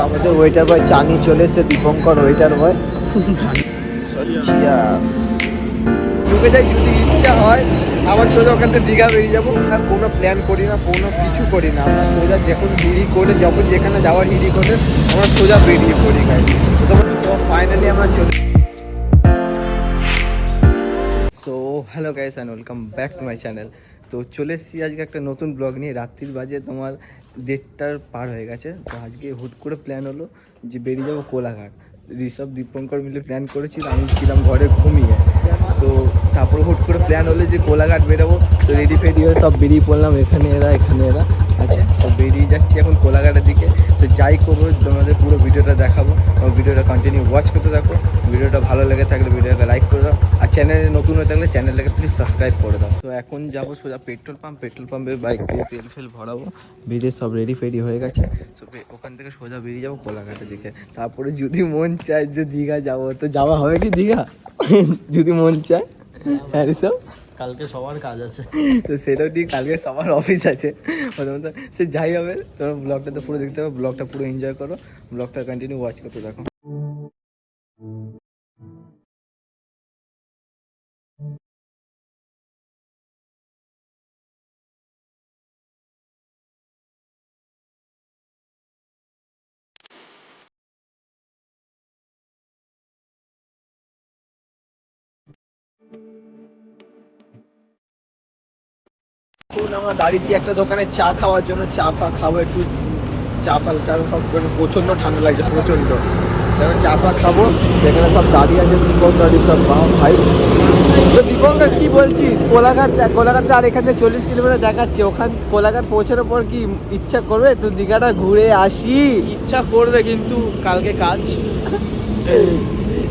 আমাদের ওয়েটার বয় চা নিয়ে চলে এসেছে, দীপঙ্কর ওয়েটার বয়। ঢুকে যাই, যদি ইচ্ছা হয় আমার সোজা ওখান থেকে দীঘা বেরিয়ে যাবো। আর কোনো প্ল্যান করি না, কোনো কিছু করি না, আমরা সোজা যখন হিড়ি করে যখন যেখানে যাওয়ার হিড়ি করে আমরা সোজা বেরিয়ে পড়ি গাই। তো ফাইনালি আমরা চলে। So hello guys and welcome back to my channel. তো চলে এসেছি আজকে একটা নতুন ব্লগ নিয়ে। রাত্রির বাজে তোমার 1:30 পার হয়ে গেছে। তো আজকে হুট করে প্ল্যান হলো যে বেরিয়ে যাবো কোলাঘাট। ঋষভ দীপঙ্কর মিলে প্ল্যান করেছিল, আমি ছিলাম ঘরে ঘুমিয়ে। সো তারপর হুট করে প্ল্যান হলো যে কোলাঘাট বেরোবো। তো রেডি ফেডি হয়ে সব বেরিয়ে পড়লাম, এখানে এরা আছে। তো বেরিয়ে যাচ্ছি এখন কোলাঘাটের দিকে। তো যাই করবো তোমাদের পুরো ভিডিওটা দেখাবো, এবং ভিডিওটা কন্টিনিউ ওয়াচ করতে থাকো। ভিডিওটা ভালো লেগে থাকলে ভিডিওটাকে লাইক করে দাও, আর চ্যানেলে নতুন হয়ে থাকলে চ্যানেলটাকে প্লিজ সাবস্ক্রাইব করে দাও। তো এখন যাবো সোজা পেট্রোল পাম্পে বাইক দিয়ে তেল ফেল ভরাবো। বেরিয়ে সব রেডি ফেডি হয়ে গেছে। তো ওখান থেকে সোজা বেরিয়ে যাবো কোলাঘাটের দিকে। তারপরে যদি মন চায় যে দীঘা যাবো, তো যাওয়া হবে কি দীঘা যদি মন চায়। হ্যাঁ ঋষভ, কালকে সবার কাজ আছে, তো সেটাও ঠিক, কালকে সবার অফিস আছে। সে যাই হবে, তোমরা ব্লগটা তো পুরো দেখতে হবে, ব্লগটা পুরো এনজয় করো, ব্লগটা কন্টিনিউ ওয়াচ করতে দেখো। এখন আমরা দাঁড়িয়েছি একটা দোকানে চা খাওয়ার জন্য। চা ফা খাবো একটু, চা খাবো, প্রচন্ড ঠান্ডা লাগছে, প্রচন্ড। চা ফা খাবো, সেখানে সব দাঁড়িয়ে আছে দীপঙ্কর সব ভাই। তো দীপঙ্কর কি বলছিস? কোলাঘাট আর এখান থেকে 40 কিলোমিটার দেখাচ্ছে। ওখান কোলাঘাট পৌঁছানোর পর কি ইচ্ছা করবে একটু দীঘাটা ঘুরে আসি? ইচ্ছা করবে, কিন্তু কালকে কাজ।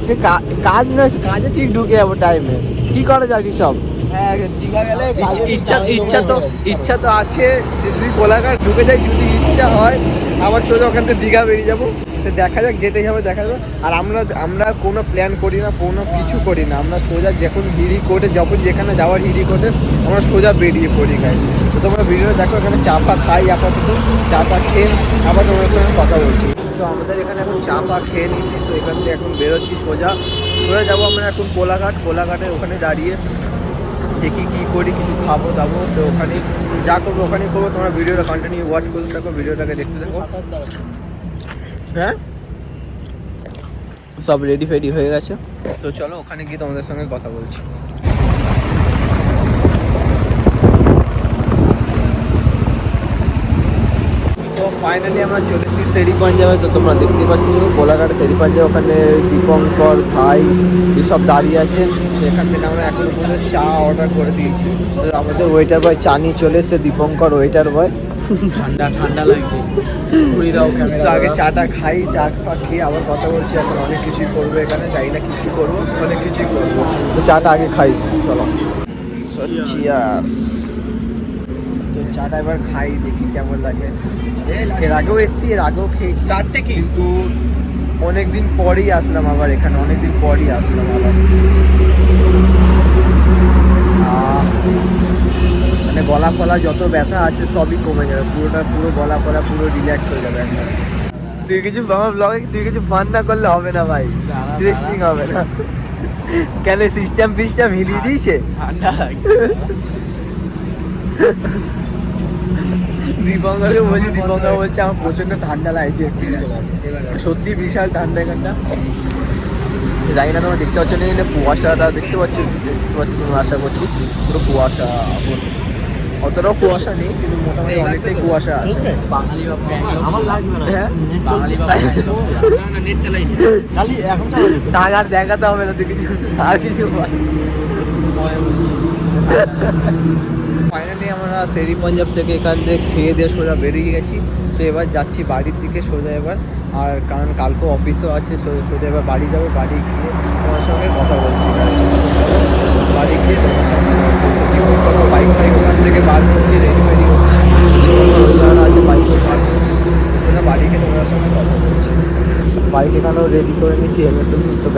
সে কাজ না, কাজে ঠিক ঢুকে যাবো টাইমে, কি করা যায় সব। হ্যাঁ, দীঘা গেলে ইচ্ছা তো আছে যে যদি কোলাঘাট ঢুকে যাই, যদি ইচ্ছা হয় আবার সোজা ওখান থেকে দীঘা বেরিয়ে যাবো। তো দেখা যাক, যেটাই হবে দেখা যাবে। আর আমরা কোনো প্ল্যান করি না, কোনো কিছু করি না, আমরা সোজা যখন হিড়ি করে যখন যেখানে যাওয়ার হিড়ি করে আমরা সোজা বেরিয়ে পড়ি গাই। তো তোমরা ভিডিওটা দেখো, এখানে চা ফা খাই আপাতত, চা ফা খেয়ে আবার তোমার সঙ্গে কথা বলছি। তো আমাদের এখানে এখন চা ফা খেয়ে নিয়েছি। তো এখান থেকে এখন বেরোচ্ছি সোজা যাবো আমরা এখন কোলাঘাটে ওখানে দাঁড়িয়ে দেখি কী করি, কিছু খাবো দাবো। তো ওখানে যা করবো ওখানেই করবো। তোমরা ভিডিওটা কন্টিনিউ ওয়াচ করতে থাকো, ভিডিওটাকে দেখতে থাকো। হ্যাঁ, সব রেডি ফেডি হয়ে গেছে। তো চলো ওখানে গিয়ে তোমাদের সঙ্গে কথা বলছি। তো ফাইনালি আমরা চলে এসেছি সেরি পাঞ্জাবে। তো তোমরা দেখতে পাচ্ছ কোলাঘাট সেরি পাঞ্জাবে, ওখানে দীপঙ্কর ভাই এসব দাঁড়িয়ে আছে। এখান থেকে আমরা এখন পর্যন্ত চা অর্ডার করে দিয়েছি। তো আমাদের ওয়েটার বয় চা নিয়ে চলে এসেছে, দীপঙ্কর ওয়েটার বয়। ঠান্ডা লাগছে, আগে চাটা খাই, চা খেয়ে আবার কথা বলছি। এখন অনেক কিছুই করবো এখানে, যাই না কিছু করবো, অনেক কিছুই করবো। তো চাটা আগে খাই, চলো। তো চাটা এবার খাই, দেখি কেমন লাগে। এর আগেও এসছি, এর আগেও খেয়েছি চারটে, কিন্তু অনেকদিন পরেই আসলাম আবার এখানে, অনেকদিন পরেই আসলাম আবার। মানে গলা ফলা যত ব্যথা আছে সবই কমে যাবে, পুরো গলা ফলা পুরো রিল্যাক্স হয়ে যাবে একদম। তুই কিছু আমার ব্লগে তুই কিছু ফান না করলে হবে না ভাই, ইন্টারেস্টিং হবে না। কেন সিস্টেম হিলিয়ে দিয়েছে? ঠান্ডা লাগছে। দীপঙ্করকে বলছি, দীপঙ্কর বলছে আমার প্রচন্ড ঠান্ডা লাগছে। সত্যি বিশাল ঠান্ডা এখানটা। জানি না তোমরা দেখতে পাচ্ছ না, কুয়াশাটা দেখতে পাচ্ছ, তোমরা আশা করছি পুরো কুয়াশা। অতটাও কুয়াশা নেই, কিন্তু মোটামুটি অনেকটাই কুয়াশা আছে। আর দেখাতে হবে না, তুই কিছু আর কিছু। ফাইনালি আমরা সেরি পাঞ্জাব থেকে এখান থেকে খেয়ে দিয়ে সোজা বেরিয়ে গেছি। সো এবার যাচ্ছি বাড়ির দিকে সোজা এবার। আর কারণ কালকেও অফিসও আছে, সোজা এবার বাড়ি যাবো। বাড়ি গিয়ে তোমার সঙ্গে কথা বলছি, বাড়ি গিয়ে তোমার সঙ্গে বাইক ওখান থেকে বার করছি, রেডি ফেডি হচ্ছে, আছে বাইক বার করছি। সোজা বাড়ি গিয়ে তোমার সঙ্গে কথা বলছি। বাইক এখানেও রেডি করে নিয়েছি, হেলমেট তো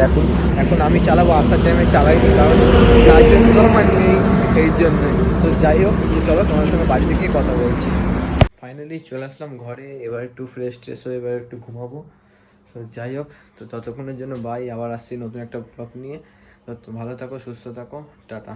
এখন আমি চালাবো, আসার টাইমে চালাইনি, কারণ লাইসেন্স তো আমার নেই এই জন্য। তো যাই হোক, চলো তোমার সঙ্গে বাড়ি থেকে কথা বলছি। ফাইনালি ফাইনালি চলে আসলাম ঘরে, এবার একটু ফ্রেশ ট্রেশ হয়ে এবার একটু ঘুমাবো। তো যাই হোক, তো ততক্ষণের জন্য বাই, আবার আসছি নতুন একটা ব্লগ নিয়ে। তো ভালো থাকো, সুস্থ থাকো, টাটা।